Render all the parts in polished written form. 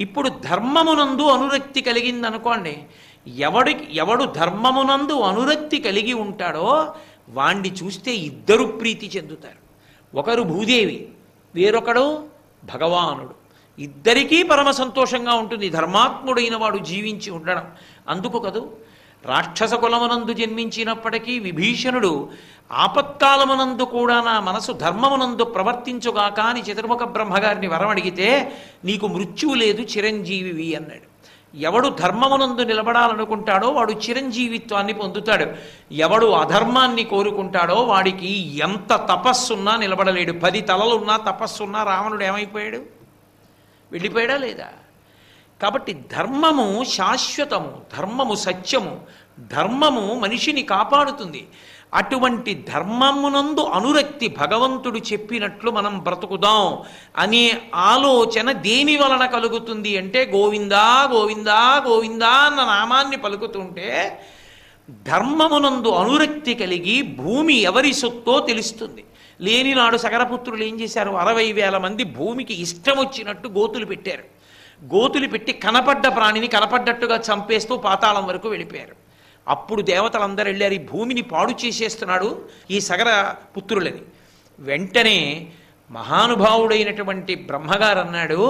ఇప్పుడు ధర్మమునందు అనురక్తి కలిగిందనుకోండి, ఎవడు ధర్మమునందు అనురక్తి కలిగి ఉంటాడో వాణ్ణి చూస్తే ఇద్దరు ప్రీతి చెందుతారు. ఒకరు భూదేవి, వేరొకడు భగవానుడు. ఇద్దరికీ పరమ సంతోషంగా ఉంటుంది ధర్మాత్ముడైన వాడు జీవించి ఉండడం. అందుకు కదూ రాక్షస కులమునందు జన్మించినప్పటికీ విభీషణుడు ఆపత్కాలమునందు కూడా నా మనసు ధర్మమునందు ప్రవర్తించుగాక అని చతుర్ముఖ బ్రహ్మగారిని వరమడిగితే నీకు మృత్యువు లేదు, చిరంజీవివి అన్నాడు. ఎవడు ధర్మమునందు నిలబడాలనుకుంటాడో వాడు చిరంజీవిత్వాన్ని పొందుతాడు. ఎవడు అధర్మాన్ని కోరుకుంటాడో వాడికి ఎంత తపస్సున్నా నిలబడలేడు. 10 తలలున్నా తపస్సున్నా రావణుడు ఏమైపోయాడు? వెళ్ళిపోయాడా లేదా? కాబట్టి ధర్మము శాశ్వతము, ధర్మము సత్యము, ధర్మము మనిషిని కాపాడుతుంది. అటువంటి ధర్మమునందు అనురక్తి భగవంతుడు చెప్పినట్లు మనం బ్రతుకుదాం అనే ఆలోచన దేని వలన కలుగుతుంది అంటే గోవిందా గోవిందా గోవిందా అన్న నామాన్ని పలుకుతుంటే ధర్మమునందు అనురక్తి కలిగి భూమి ఎవరి సొత్తో తెలుస్తుంది. లేనినాడు సగరపుత్రులు ఏం చేశారు? 60,000 మంది భూమికి ఇష్టం వచ్చినట్టు గోతులు పెట్టారు. గోతులు పెట్టి కనపడ్డ ప్రాణిని కనపడ్డట్టుగా చంపేస్తూ పాతాళం వరకు వెళ్ళిపోయారు. అప్పుడు దేవతలందరూ వెళ్ళారు, ఈ భూమిని పాడు చేసేస్తున్నాడు ఈ సగర పుత్రులని. వెంటనే మహానుభావుడైనటువంటి బ్రహ్మగారు అన్నాడు,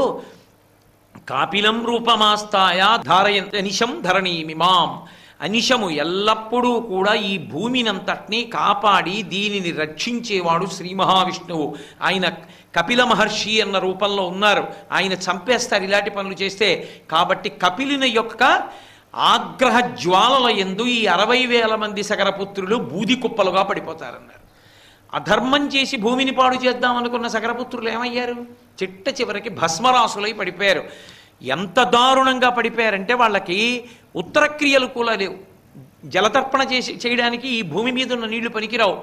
కాపిలం రూపమాస్తాయ ధారయనిశం ధరణీమిమాం. అనిశము ఎల్లప్పుడూ కూడా ఈ భూమినంతటినీ కాపాడి దీనిని రక్షించేవాడు శ్రీ మహావిష్ణువు. ఆయన కపిల మహర్షి అన్న రూపంలో ఉన్నారు. ఆయన చంపేస్తారు ఇలాంటి పనులు చేస్తే. కాబట్టి కపిలుని యొక్క ఆగ్రహ జ్వాలల యందు ఈ 60,000 మంది సగరపుత్రులు బూది కుప్పలుగా పడిపోతారన్నారు. అధర్మం చేసి భూమిని పాడు చేద్దామనుకున్న సగరపుత్రులు ఏమయ్యారు? చిట్ట చివరికి భస్మరాసులై పడిపోయారు. ఎంత దారుణంగా పడిపోయారంటే వాళ్ళకి ఉత్తర క్రియలు కూడా లేవు. జలతర్పణ చేయడానికి ఈ భూమి మీద ఉన్న నీళ్లు పనికిరావు.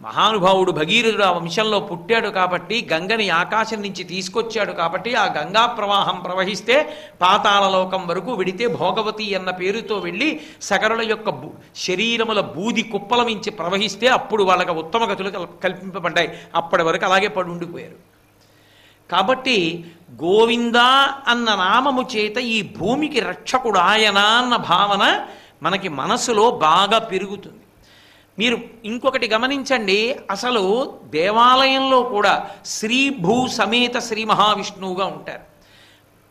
మహానుభావుడు భగీరథుడు ఆ వంశంలో పుట్టాడు కాబట్టి, గంగని ఆకాశం నుంచి తీసుకొచ్చాడు కాబట్టి, ఆ గంగా ప్రవాహం ప్రవహిస్తే పాతాళలోకం వరకు వెడితే భోగవతి అన్న పేరుతో వెళ్ళి సగరుల యొక్క శరీరముల బూది కుప్పల మించి ప్రవహిస్తే అప్పుడు వాళ్ళకి ఉత్తమ గతులు కల్పింపబడ్డాయి. అప్పటి వరకు అలాగే పడి ఉండిపోయారు. కాబట్టి గోవిందా అన్న నామము చేత ఈ భూమికి రక్షకుడు ఆయన అన్న భావన మనకి మనసులో బాగా పెరుగుతుంది. మీరు ఇంకొకటి గమనించండి, అసలు దేవాలయంలో కూడా శ్రీ భూ సమేత శ్రీ మహావిష్ణువుగా ఉంటారు.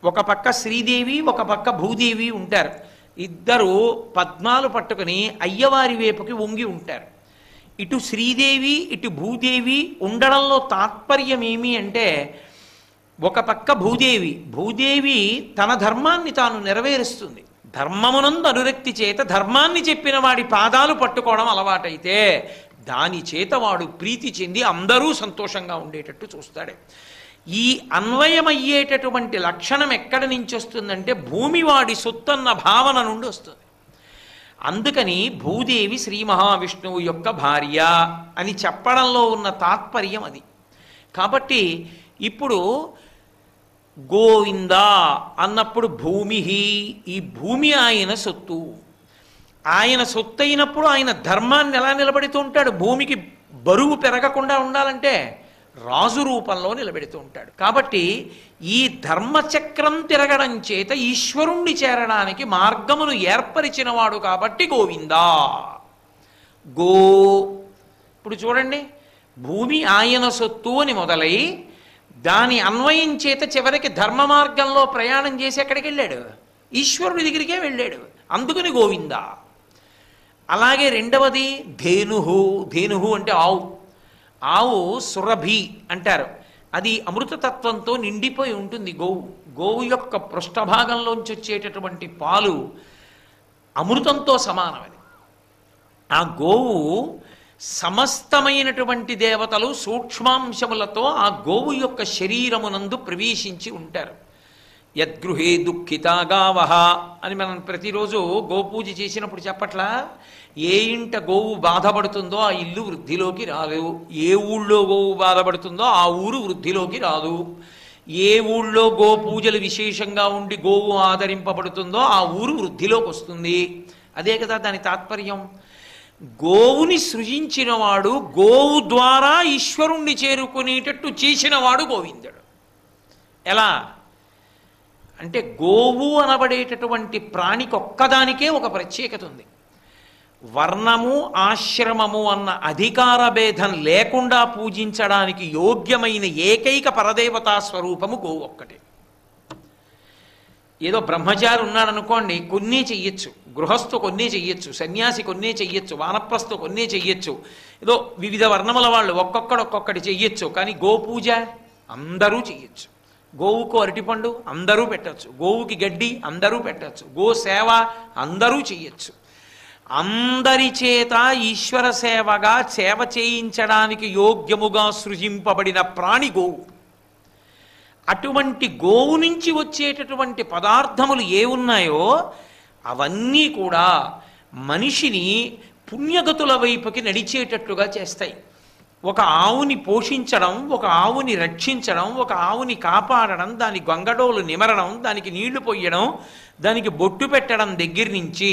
ఒక పక్క శ్రీదేవి, ఒక పక్క భూదేవి ఉంటారు. ఇద్దరు పద్మాలు పట్టుకుని అయ్యవారి వైపుకి వంగి ఉంటారు. ఇటు శ్రీదేవి ఇటు భూదేవి ఉండడంలో తాత్పర్యం ఏమి అంటే, ఒక పక్క భూదేవి తన ధర్మాన్ని తాను నెరవేరుస్తుంది. ధర్మమునందు అనురక్తి చేత ధర్మాన్ని చెప్పిన వాడి పాదాలు పట్టుకోవడం అలవాటైతే దాని చేత వాడు ప్రీతి చెంది అందరూ సంతోషంగా ఉండేటట్టు చూస్తాడు. ఈ అన్వయమయ్యేటటువంటి లక్షణం ఎక్కడి నుంచి వస్తుందంటే భూమి వాడి సొత్తన్న భావన నుండి వస్తుంది. అందుకని భూదేవి శ్రీ మహావిష్ణువు యొక్క భార్య అని చెప్పడంలో ఉన్న తాత్పర్యం అది. కాబట్టి ఇప్పుడు గోవిందా అన్నప్పుడు భూమి, ఈ భూమి ఆయన సొత్తు. ఆయన సొత్తు అయినప్పుడు ఆయన ధర్మాన్ని ఎలా నిలబెడుతూ ఉంటాడు? భూమికి బరువు పెరగకుండా ఉండాలంటే రాజు రూపంలో నిలబెడుతూ ఉంటాడు. కాబట్టి ఈ ధర్మచక్రం తిరగడం చేత ఈశ్వరుణ్ణి చేరడానికి మార్గమును ఏర్పరిచినవాడు కాబట్టి గోవిందా. ఇప్పుడు చూడండి, భూమి ఆయన సొత్తు అని మొదలై దాని అన్వయం చేత చివరికి ధర్మ మార్గంలో ప్రయాణం చేసి ఎక్కడికి వెళ్ళాడు? ఈశ్వరుడి దగ్గరికే వెళ్ళాడు. అందుకని గోవిందా. అలాగే రెండవది ధేనుహు అంటే ఆవు సురభి అంటారు. అది అమృతతత్వంతో నిండిపోయి ఉంటుంది. గోవు యొక్క పృష్ఠభాగంలోంచి వచ్చేటటువంటి పాలు అమృతంతో సమానమది. ఆ గోవు సమస్తమైనటువంటి దేవతలు సూక్ష్మాంశములతో ఆ గోవు యొక్క శరీరమునందు ప్రవేశించి ఉంటారు. యద్గృహే దుఃఖితా గావః అని మనం ప్రతిరోజు గోపూజ చేసినప్పుడు చెప్పట్లా, ఏ ఇంట గోవు బాధపడుతుందో ఆ ఇల్లు వృద్ధిలోకి రాదు, ఏ ఊళ్ళో గోవు బాధపడుతుందో ఆ ఊరు వృద్ధిలోకి రాదు, ఏ ఊళ్ళో గోపూజలు విశేషంగా ఉండి గోవు ఆదరింపబడుతుందో ఆ ఊరు వృద్ధిలోకి వస్తుంది. అదే కదా దాని తాత్పర్యం. గోవుని సృజించినవాడు, గోవు ద్వారా ఈశ్వరుణ్ణి చేరుకునేటట్టు చేసినవాడు గోవిందుడు. ఎలా అంటే గోవు అనబడేటటువంటి ప్రాణికి ఒక్కదానికే ఒక ప్రత్యేకత ఉంది. వర్ణము ఆశ్రమము అన్న అధికార భేదం లేకుండా పూజించడానికి యోగ్యమైన ఏకైక పరదేవతా స్వరూపము గోవు ఒక్కటే. ఏదో బ్రహ్మచారి ఉన్నాడనుకోండి, కొన్నే చెయ్యొచ్చు, గృహస్థు కొన్నే చెయ్యొచ్చు, సన్యాసి కొన్నే చెయ్యొచ్చు, వానప్రస్థు కొన్నే చెయ్యొచ్చు, ఏదో వివిధ వర్ణముల వాళ్ళు ఒక్కొక్కటి చెయ్యొచ్చు. కానీ గోపూజ అందరూ చెయ్యొచ్చు. గోవుకు అరటిపండు అందరూ పెట్టచ్చు, గోవుకి గడ్డి అందరూ పెట్టచ్చు, గో సేవ అందరూ చెయ్యొచ్చు. అందరి చేత ఈశ్వర సేవగా సేవ చేయించడానికి యోగ్యముగా సృజింపబడిన ప్రాణి గోవు. అటువంటి గోవు నుంచి వచ్చేటటువంటి పదార్థములు ఏ ఉన్నాయో అవన్నీ కూడా మనిషిని పుణ్యగతుల వైపుకి నడిచేటట్లుగా చేస్తాయి. ఒక ఆవుని పోషించడం, ఒక ఆవుని రక్షించడం, ఒక ఆవుని కాపాడడం, దాని గంగడోలు నిమరడం, దానికి నీళ్లు పొయ్యడం, దానికి బొట్టు పెట్టడం దగ్గర నుంచి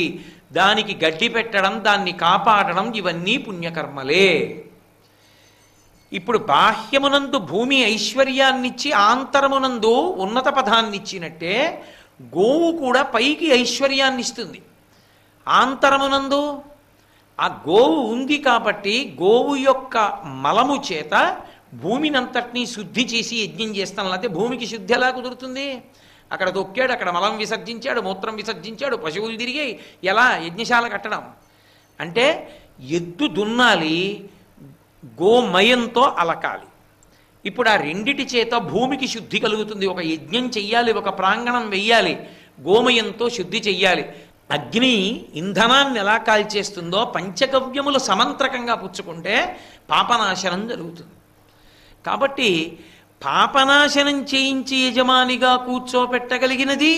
దానికి గడ్డి పెట్టడం, దాన్ని కాపాడడం, ఇవన్నీ పుణ్యకర్మలే. ఇప్పుడు బాహ్యమునందు భూమి ఐశ్వర్యాన్నిచ్చి ఆంతరమునందు ఉన్నత పదాన్నిచ్చినట్టే గోవు కూడా పైకి ఐశ్వర్యాన్ని ఇస్తుంది. ఆంతరమునందు ఆ గోవు ఉంది కాబట్టి గోవు యొక్క మలము చేత భూమినంతటినీ శుద్ధి చేసి యజ్ఞం చేస్తాం. లేకపోతే భూమికి శుద్ధి ఎలా కుదురుతుంది? అక్కడ తొక్కాడు, అక్కడ మలం విసర్జించాడు, మూత్రం విసర్జించాడు, పశువులు తిరిగాయి, ఎలా యజ్ఞశాల కట్టడం? అంటే ఎద్దు దున్నాలి, గోమయంతో అలకాలి. ఇప్పుడు ఆ రెండిటి చేత భూమికి శుద్ధి కలుగుతుంది. ఒక యజ్ఞం చెయ్యాలి, ఒక ప్రాంగణం వెయ్యాలి, గోమయంతో శుద్ధి చెయ్యాలి. అగ్ని ఇంధనాన్ని ఎలా కాల్చేస్తుందో పంచగవ్యములు సమంత్రకంగా పుచ్చుకుంటే పాపనాశనం జరుగుతుంది. కాబట్టి పాపనాశనం చేయించి యజమానిగా కూర్చోపెట్టగలిగినది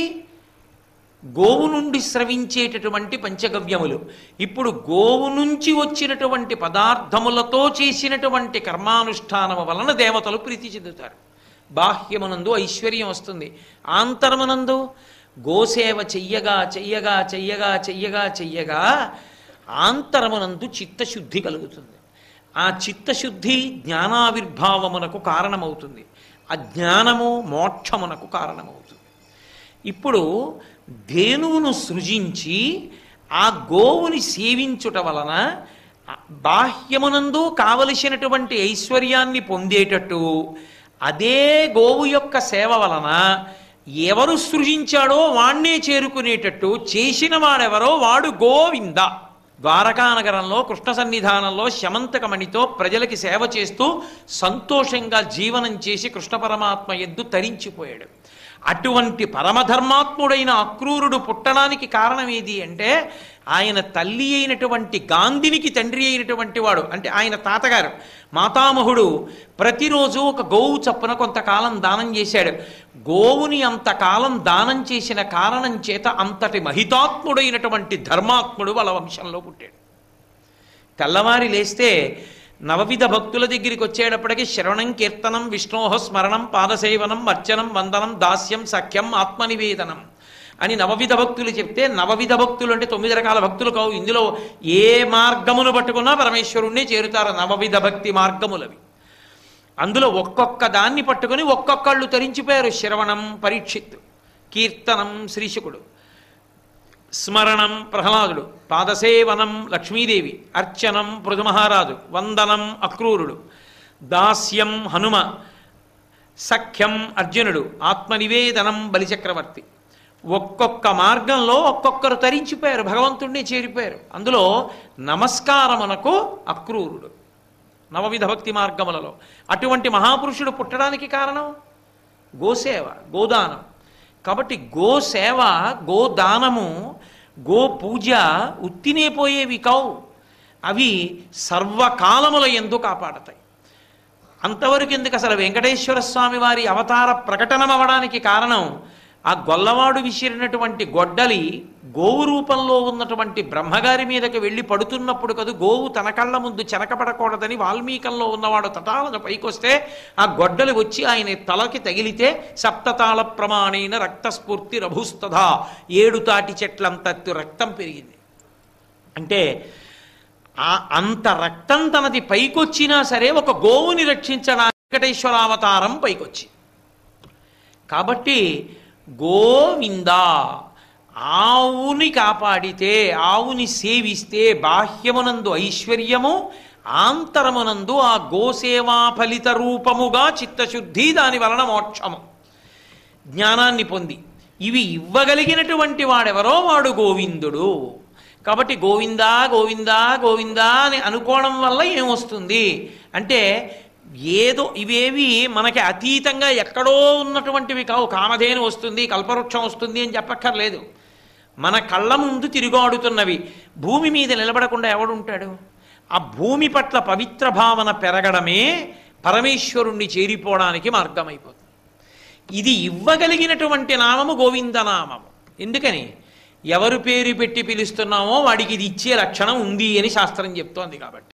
గోవు నుండి స్రవించేటటువంటి పంచగవ్యములు. ఇప్పుడు గోవు నుంచి వచ్చినటువంటి పదార్థములతో చేసినటువంటి కర్మానుష్ఠానము వలన దేవతలు ప్రీతి చెందుతారు. బాహ్యమునందు ఐశ్వర్యం వస్తుంది, ఆంతరమునందు గోసేవ చెయ్యగా చెయ్యగా చెయ్యగా చెయ్యగా చెయ్యగా ఆంతరమునందు చిత్తశుద్ధి కలుగుతుంది. ఆ చిత్తశుద్ధి జ్ఞానావిర్భావమునకు కారణమవుతుంది, అజ్ఞానము మోక్షమునకు కారణమవుతుంది. ఇప్పుడు ధేనువును సృజించి ఆ గోవుని సేవించుట వలన బాహ్యమునందు కావలసినటువంటి ఐశ్వర్యాన్ని పొందేటట్టు, అదే గోవు యొక్క సేవ వలన ఎవరు సృజించాడో వాణ్ణే చేరుకునేటట్టు చేసిన వాడెవరో వాడు గోవింద. ద్వారకానగరంలో కృష్ణ సన్నిధానంలో శమంతకమణితో ప్రజలకి సేవ చేస్తూ సంతోషంగా జీవనం చేసి కృష్ణ పరమాత్మ యందు తరించిపోయాడు. అటువంటి పరమధర్మాత్ముడైన అక్రూరుడు పుట్టడానికి కారణం ఏది అంటే ఆయన తల్లి అయినటువంటి గాంధినికి తండ్రి అయినటువంటి వాడు, అంటే ఆయన తాతగారు మాతామహుడు ప్రతిరోజు ఒక గోవు చప్పున కొంతకాలం దానం చేశాడు. గోవుని అంతకాలం దానం చేసిన కారణం చేత అంతటి మహితాత్ముడైనటువంటి ధర్మాత్ముడు వాళ్ళ వంశంలో పుట్టాడు. తెల్లవారి లేస్తే నవవిధ భక్తుల దగ్గరికి వచ్చేటప్పటికి శ్రవణం, కీర్తనం, విష్ణోహ స్మరణం, పాదసేవనం, అర్చనం, వందనం, దాస్యం, సఖ్యం, ఆత్మనివేదనం అని నవవిధ భక్తులు చెప్తే, నవవిధ భక్తులు అంటే 9 రకాల భక్తులు కావు. ఇందులో ఏ మార్గమును పట్టుకున్నా పరమేశ్వరుణ్ణి చేరుతారు. నవవిధ భక్తి మార్గములవి. అందులో ఒక్కొక్క దాన్ని పట్టుకుని ఒక్కొక్కళ్ళు తరించిపోయారు. శ్రవణం పరీక్షిత్తు, కీర్తనం శ్రీశుకుడు, స్మరణం ప్రహ్లాదుడు, పాదసేవనం లక్ష్మీదేవి, అర్చనం పృథుమహారాజు, వందనం అక్రూరుడు, దాస్యం హనుమ, సఖ్యం అర్జునుడు, ఆత్మనివేదనం బలిచక్రవర్తి. ఒక్కొక్క మార్గంలో ఒక్కొక్కరు తరించిపోయారు, భగవంతుణ్ణి చేరిపోయారు. అందులో నమస్కారమునకు అక్రూరుడు నవవిధ భక్తి మార్గములలో. అటువంటి మహాపురుషుడు పుట్టడానికి కారణం గోసేవ, గోదానం. కాబట్టి గోసేవ, గోదానము, గో పూజ ఉత్తినే పోయేవి కావు. అవి సర్వకాలముల యందు కాపాడతాయి. అంతవరకు ఎందుకు? అసలు వెంకటేశ్వర స్వామి వారి అవతార ప్రకటనం అవ్వడానికి కారణం ఆ గొల్లవాడు విసిరినటువంటి గొడ్డలి గోవు రూపంలో ఉన్నటువంటి బ్రహ్మగారి మీదకి వెళ్ళి పడుతున్నప్పుడు కదా. గోవు తన కళ్ళ ముందు చెనకపడకూడదని వాల్మీకంలో ఉన్నవాడు తటాలను పైకొస్తే ఆ గొడ్డలి వచ్చి ఆయన తలకి తగిలితే సప్తతాళ ప్రమాణైన రక్తస్ఫూర్తి రభుస్తథా, 7 తాటి చెట్లంతత్తు రక్తం పెరిగింది. అంటే అంత రక్తం తనది పైకొచ్చినా సరే ఒక గోవుని రక్షించడానికి వెంకటేశ్వరావతారం పైకొచ్చి. కాబట్టి గోవింద. ఆవుని కాపాడితే, ఆవుని సేవిస్తే బాహ్యమునందు ఐశ్వర్యము, ఆంతరమునందు ఆ గోసేవా ఫలిత రూపముగా చిత్తశుద్ధి, దాని వలన మోక్షము, జ్ఞానాన్ని పొంది ఇవి ఇవ్వగలిగినటువంటి వాడెవరో వాడు గోవిందుడు. కాబట్టి గోవిందా గోవిందా గోవిందా అని అనుకోవడం వల్ల ఏమొస్తుంది అంటే, ఏదో ఇవేవి మనకి అతీతంగా ఎక్కడో ఉన్నటువంటివి కావు. కామధేను వస్తుంది, కల్పవృక్షం వస్తుంది అని చెప్పక్కర్లేదు. మన కళ్ళ ముందు తిరుగాడుతున్నవి. భూమి మీద నిలబడకుండా ఎవడుంటాడు? ఆ భూమి పట్ల పవిత్ర భావన పెరగడమే పరమేశ్వరుణ్ణి చేరిపోవడానికి మార్గమైపోతుంది. ఇది ఇవ్వగలిగినటువంటి నామము గోవిందనామము. ఎందుకని? ఎవరు పేరు పెట్టి పిలుస్తున్నామో వాడికి ఇది ఇచ్చే లక్షణం ఉంది అని శాస్త్రం చెప్తోంది కాబట్టి.